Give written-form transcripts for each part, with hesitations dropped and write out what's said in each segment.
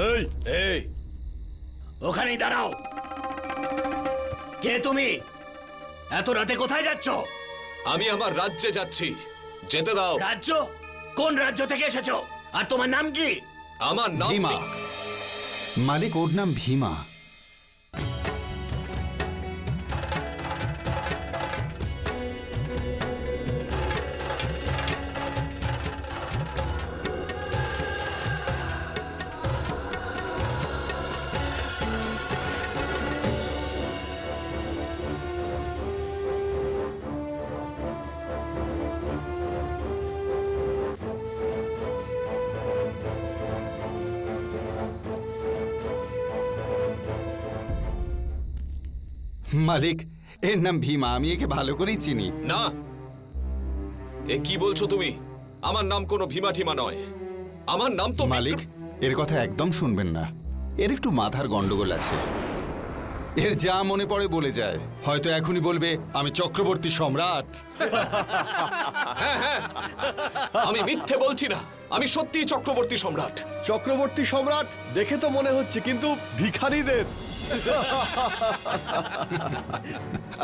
এই এই ওখানেই দাঁড়াও। কে তুমি? এত রাতে কোথায় যাচ্ছ? আমি আমার রাজ্যে যাচ্ছি, যেতে দাও। রাজ্য? কোন রাজ্য থেকে এসেছো? আর তোমার নাম কি? আমার নাম ভীমা। মালিক, ওর নাম ভীমা। মালিক, এর নাম ভীমা। আমি একে ভালো করেই চিনি। না, এ কি বলছো তুমি? আমার নাম কোনো ভীমা ঠিমা নয়। আমার নাম তো মালিক, এর কথা একদম শুনবেন না। এর একটু মাথার গন্ডগোল আছে। এর যা মনে পড়ে বলে যায়। হয়তো এখনই বলবে আমি চক্রবর্তী সম্রাট। হ্যাঁ হ্যাঁ, আমি মিথ্যে বলছি না, আমি সত্যিই চক্রবর্তী সম্রাট। চক্রবর্তী সম্রাট দেখে তো মনে হচ্ছে, কিন্তু ভিখারিদের।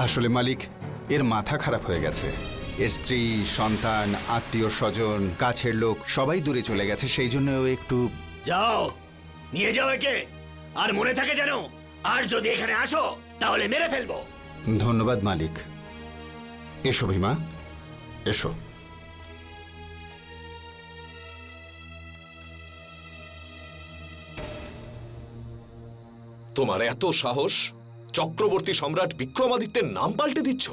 আসলে মালিক, এর মাথা খারাপ হয়ে গেছে। এর স্ত্রী, সন্তান, আত্মীয় স্বজন, কাছের লোক সবাই দূরে চলে গেছে। সেই জন্য ও একটু... যাও, নিয়ে যাও একে। আর মনে থাকে যেন, আর যদি এখানে আসো তাহলে মেরে ফেলবো। ধন্যবাদ মালিক। এসো ভীমা, এসো। তোমার এত সাহস, চক্রবর্তী সম্রাট বিক্রমাদিত্যের নাম পাল্টে দিচ্ছ?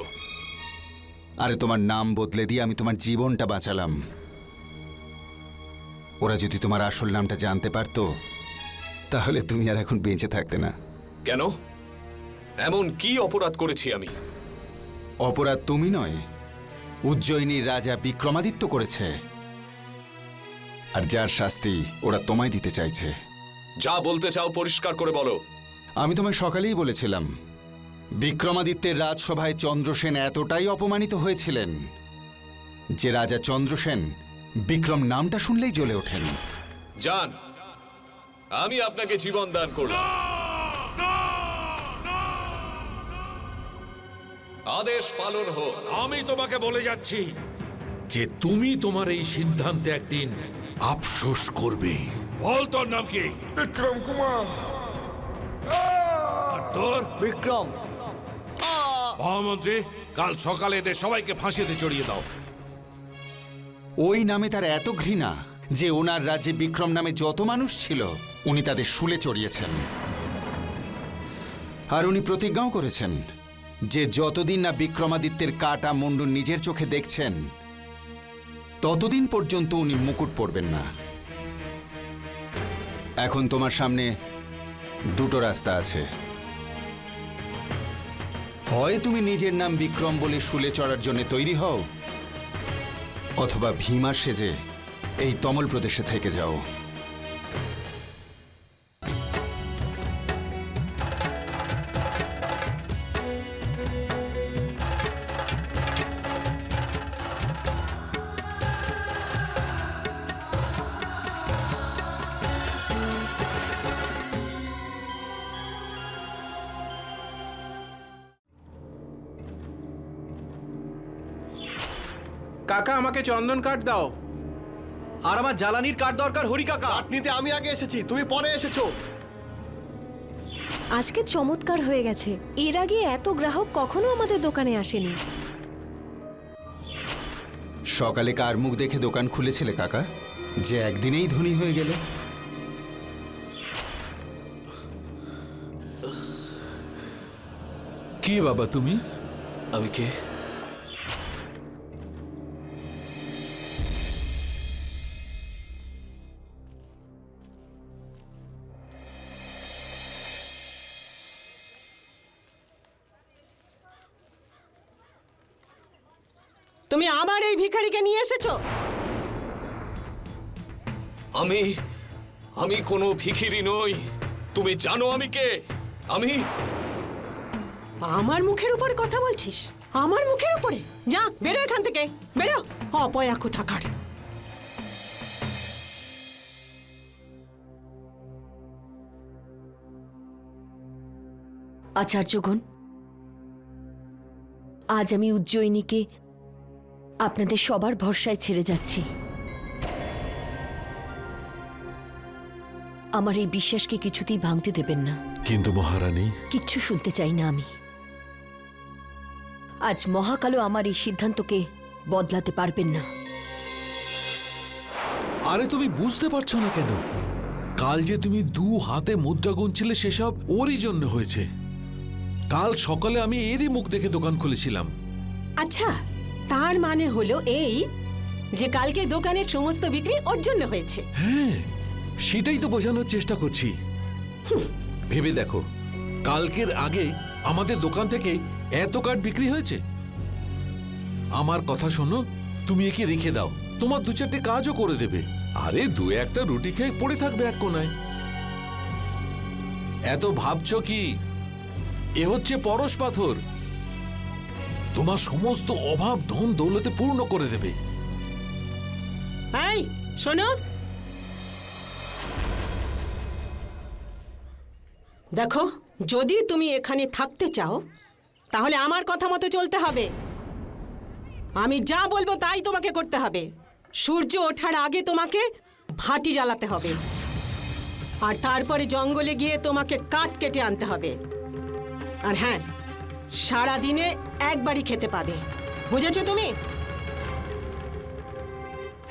আরে, তোমার নাম বদলে দিয়ে আমি তোমার জীবনটা বাঁচালাম। ওরা যদি তোমার আসল নামটা জানতে পারতো, তাহলে তুমি আর এখন বেঁচে থাকতে না। কেন? এমন কি অপরাধ করেছি আমি? অপরাধ তুমি নয়, উজ্জয়িনীর রাজা বিক্রমাদিত্য করেছে। আর যার শাস্তি ওরা তোমায় দিতে চাইছে। যা বলতে চাও পরিষ্কার করে বলো। আমি তোমায় সকালেই বলেছিলাম, বিক্রমাদিত্যের রাজসভায় চন্দ্রসেন এতটাই অপমানিত হয়েছিলেন যে রাজা চন্দ্রসেন বিক্রম নামটা শুনলেই জ্বলে ওঠেন। যান, আমি আপনাকে জীবন দান করলাম। আদেশ পালন হোক। আমি তোমাকে বলে যাচ্ছি যে তুমি তোমার এই সিদ্ধান্তে একদিন আফসোস করবে। বল, তোর নাম কি? বিক্রম কুমার। আর তোর? বিক্রম। মহামন্ত্রী, কাল সকালে এদের সবাইকে ফাঁসিতে চড়িয়ে দাও। ওই নামে তার এত ঘৃণা যে ওনার রাজ্যে বিক্রম নামে যত মানুষ ছিল উনি তাদের শুলে চড়িয়েছেন। আর উনি প্রতিজ্ঞাও করেছেন যে যতদিন না বিক্রমাদিত্যের কাটা মুন্ডু নিজের চোখে দেখছেন, ততদিন পর্যন্ত উনি মুকুট পরবেন না। এখন তোমার সামনে দুটো রাস্তা আছে। হয় তুমি নিজের নাম বিক্রম বলে শুলে চড়ার জন্য তৈরি হও, অথবা ভীমা সেজে এই তমল প্রদেশে থেকে যাও। কাকা, আমাকে চন্দন কাঠ দাও। আর আমার জ্বালানির কাঠ দরকার হরি কাকা। কাঠ নিতে আমি আগে এসেছি, তুমি পরে এসেছো। আজকে চমৎকার হয়ে গেছে। এর আগে এত গ্রাহক কখনো আমাদের দোকানে আসেনি। সকালে কার মুখ দেখে দোকান খুলেছিলে কাকা, যে একদিনেই ধনী হয়ে গেলে? কি বাবা তুমি? আমি কে? তুমি আমার এই ভিখারিকে নিয়ে এসেছো? আমি আমি কোনো ভিখিরি নই। তুমি জানো আমি কে? আমি আমার মুখের উপর কথা বলছিস? আমার মুখের উপরে? যা বেরো এখান থেকে, বেরো অপয়া কোথাকার। আচার্যগণ, আজ আমি উজ্জয়িনীকে আপনাদের সবার ভরসায় ছেড়ে যাচ্ছি। আমার এই বিশ্বাসকে কিছুতেই ভাঙতে দেবেন না। কিন্তু মহারানী, কিচ্ছু শুনতে চাই না আমি। আজ মহাকালও আমার এই সিদ্ধান্তকে বদলাতে পারবেন না। আরে তুমি বুঝতে পারছো না কেন? কাল যে তুমি 2 হাতে মুদ্রা গুনছিলে সেসব ওরই জন্য হয়েছে। কাল সকালে আমি এরই মুখ দেখে দোকান খুলেছিলাম। আচ্ছা, তার মানে হলো এই যে কালকে দোকানের সমস্ত বিক্রি ওর জন্য হয়েছে। হ্যাঁ, সেটাই তো বোঝানোর চেষ্টা করছি। ভেবে দেখো, কালকের আগে আমাদের দোকান থেকে এত কার্ড বিক্রি হয়েছে। আমার কথা শোনো, তুমি একে রেখে দাও, তোমার 2-4টে কাজও করে দেবে। আরে 2-1টা রুটি খেয়ে পড়ে থাকবে এক কোনায়। এত ভাবছো কি? এ হচ্ছে পরশ পাথর, তোমার সমস্ত অভাব ধন দৌলতে পূর্ণ করে দেবে। এই শোনো, দেখো, যদি তুমি এখানে থাকতে চাও তাহলে আমার কথা মতো চলতে হবে। আমি যা বলবো তাই তোমাকে করতে হবে। সূর্য ওঠার আগে তোমাকে ভাটি জ্বালাতে হবে, আর তারপরে জঙ্গলে গিয়ে তোমাকে কাঠ কেটে আনতে হবে। আর হ্যাঁ, সারা দিনে একবারই খেতে পাবে, বুঝেছো তুমি?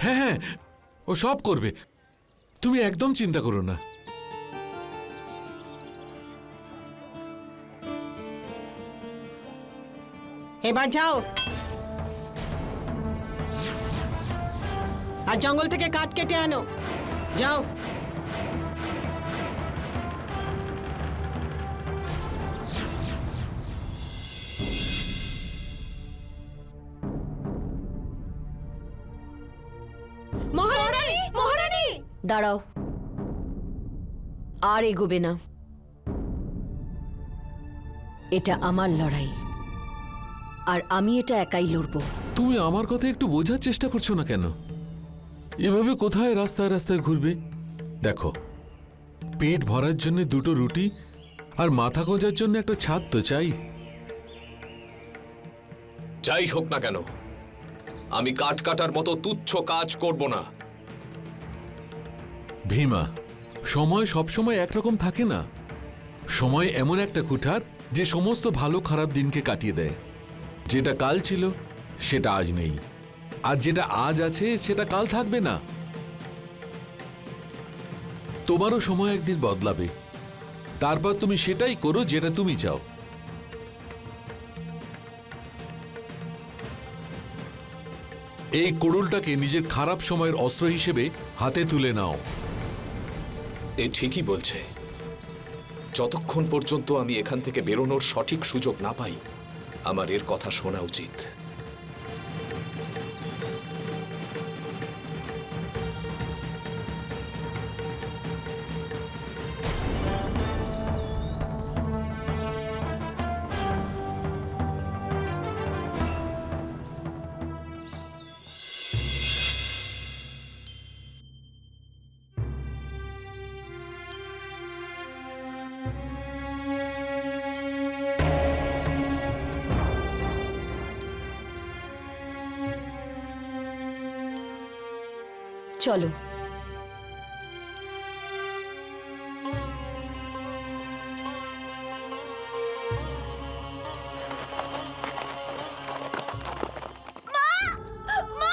হ্যাঁ হ্যাঁ, ও সব করবে, তুমি একদম চিন্তা করো না। এবার যাও আর জঙ্গল থেকে কাঠ কেটে আনো, যাও। মহারানী, মহারানী! দাঁড়াও, আর এগোবে না। এটা আমার লড়াই, আর আমি এটা একাই লড়ব। তুমি আমার কথা একটু বোঝার চেষ্টা করছো না কেন? এভাবে কোথায় রাস্তায় রাস্তায় ঘুরবে? দেখো, পেট ভরার জন্য 2টো রুটি আর মাথা গোজার জন্য একটা ছাদ তো চাই। যাই হোক না কেন, আমি কাঠ কাটার মতো তুচ্ছ কাজ করব না। ভীমা, সময় সবসময় একরকম থাকে না। সময় এমন একটা কুঠার যে সমস্ত ভালো খারাপ দিনকে কাটিয়ে দেয়। যেটা কাল ছিল সেটা আজ নেই, আর যেটা আজ আছে সেটা কাল থাকবে না। তোমারও সময় একদিন বদলাবে, তারপর তুমি সেটাই করো যেটা তুমি চাও। এই কুড়ুলটাকে নিজের খারাপ সময়ের অস্ত্র হিসেবে হাতে তুলে নাও। এ ঠিকই বলছে। যতক্ষণ পর্যন্ত আমি এখান থেকে বেরোনোর সঠিক সুযোগ না পাই, আমার এর কথা শোনা উচিত। চলো। মা!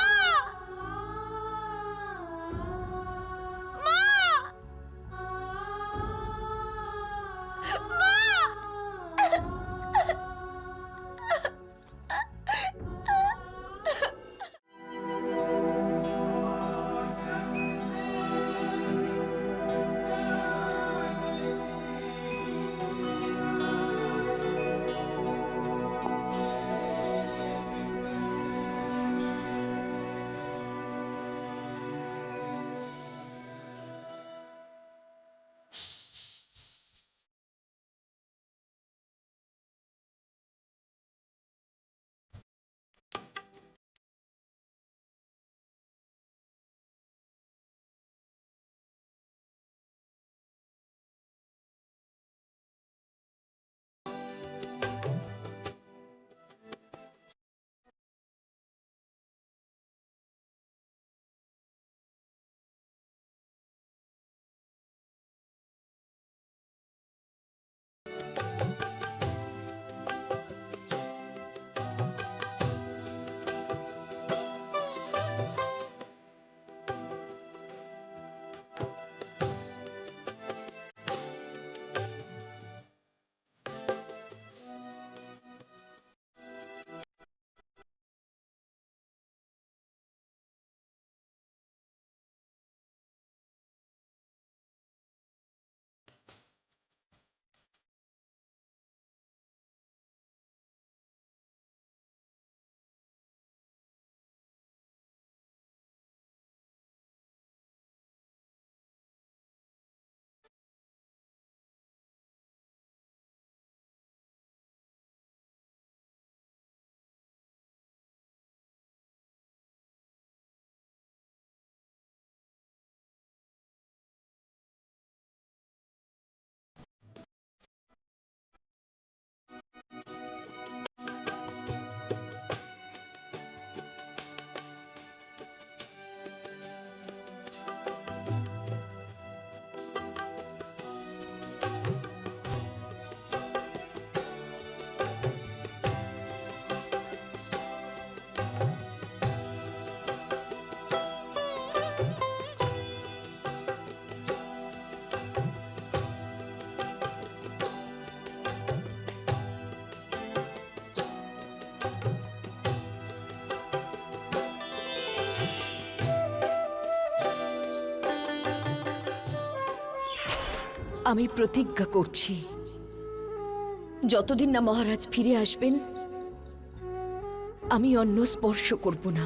আমি প্রতিজ্ঞা করছি, যতদিন না মহারাজ ফিরে আসবেন আমি অন্ন স্পর্শ করব না।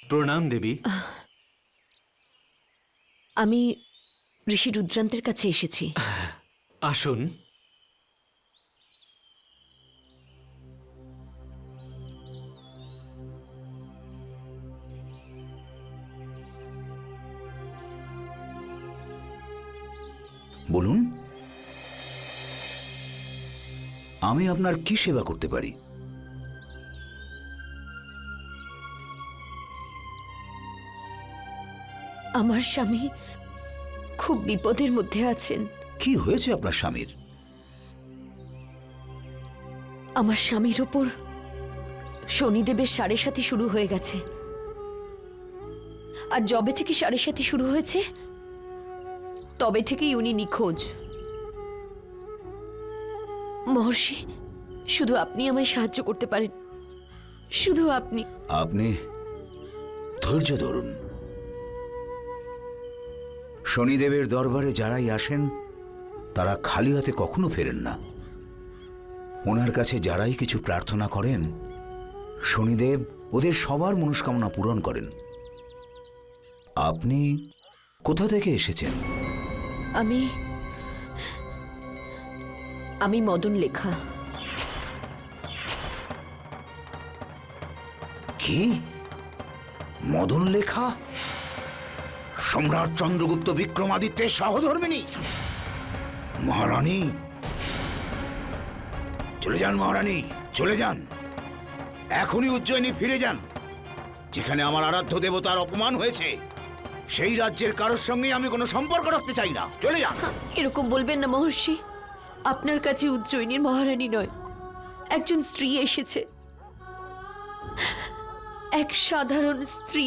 প্রণাম দেবী। আমি ঋষি রুদ্রান্তের কাছে এসেছি। আসুন। বলুন, আমি আপনার কি সেবা করতে পারি? আমার স্বামী খুব বিপদের মধ্যে আছেন। কি হয়েছে আপনার স্বামীর? আমার স্বামীর ওপর শনিদেবের সাড়ে সাথী শুরু হয়ে গেছে, আর যবে থেকে সাড়ে সাথী শুরু হয়েছে তবে থেকেই উনি নিখোঁজ। মহর্ষি, শুধু আপনি আমায় সাহায্য করতে পারেন, শুধু আপনি। আপনি ধৈর্য ধরুন। শনিদেবের দরবারে যারাই আসেন তারা খালি হাতে কখনো ফেরেন না। ওনার কাছে যারাই কিছু প্রার্থনা করেন শনিদেব ওদের সবার মনস্কামনা পূরণ করেন। আপনি কোথা থেকে এসেছেন? আমি মদন লেখা। কি? মদন লেখা? সম্রাট চন্দ্রগুপ্ত বিক্রমাদিত্যের সহধর্মিণী? মহারানী, চলে যান মহারানী, চলে যান। এখনই উজ্জয়িনী ফিরে যান। যেখানে আমার আরাধ্য দেবতার অপমান হয়েছে সেই রাজ্যের কারোর সঙ্গে আমি কোনো সম্পর্ক রাখতে চাই না। চলে যান। এরকম বলবেন না মহর্ষি। আপনার কাছে উজ্জয়িনীর মহারানী নয়, একজন স্ত্রী এসেছে, এক সাধারণ স্ত্রী।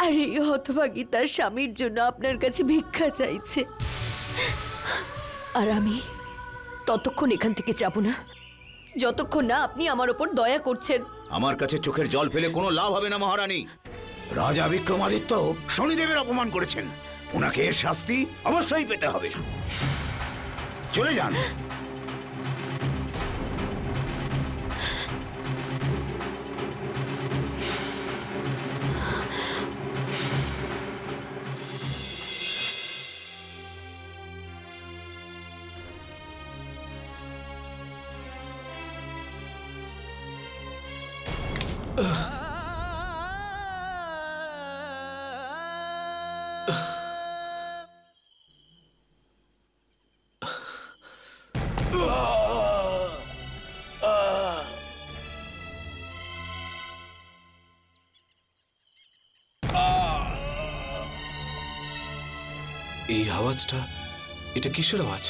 আর এই হতভাগী তার স্বামীর জন্য আপনার কাছে ভিক্ষা চাইছে। আর আমি ততক্ষণ এখান থেকে যাব না যতক্ষণ না আপনি আমার ওপর দয়া করছেন। আমার কাছে চোখের জল ফেলে কোনো লাভ হবে না মহারানী। রাজা বিক্রমাদিত্য শনিদেবের অপমান করেছেন, ওনাকে এর শাস্তি অবশ্যই পেতে হবে। চলে যান। এই আওয়াজটা, এটা কিসের আওয়াজ?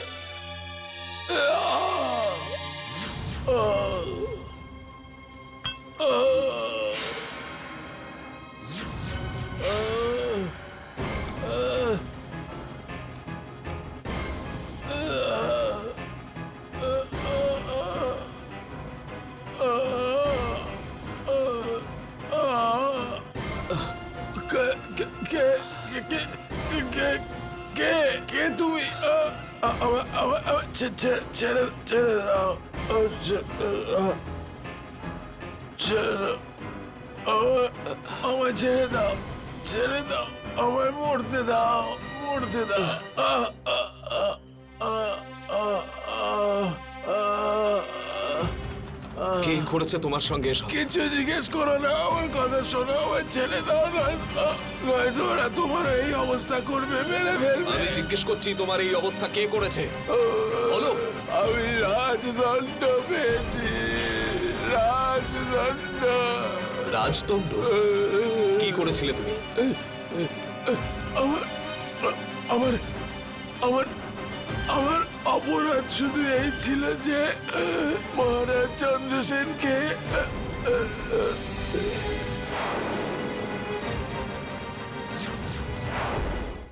কে তুমি? ছেড়ে দাও, আমায় ছেড়ে দাও, ছেড়ে দাও, আমায় মরতে দাও, মরতে দাও। কে করেছে তোমার সঙ্গে এসব? কিছু জিজ্ঞেস করো না, আমার কথা শোনো, আমার ছেড়ে দাও, নয়তো ওরা তোমার এই অবস্থা করবে, মেরে ফেলবে। আমি জিজ্ঞেস করছি তোমার এই অবস্থা কে করেছে বলো। আমি রাজদণ্ড পেয়েছি, রাজদণ্ড। রাজদণ্ড? কি করেছিলে তুমি? আমার আমার আমার অপরাধ শুধু এই ছিল যে মহারাজ চন্দ্রসেনকে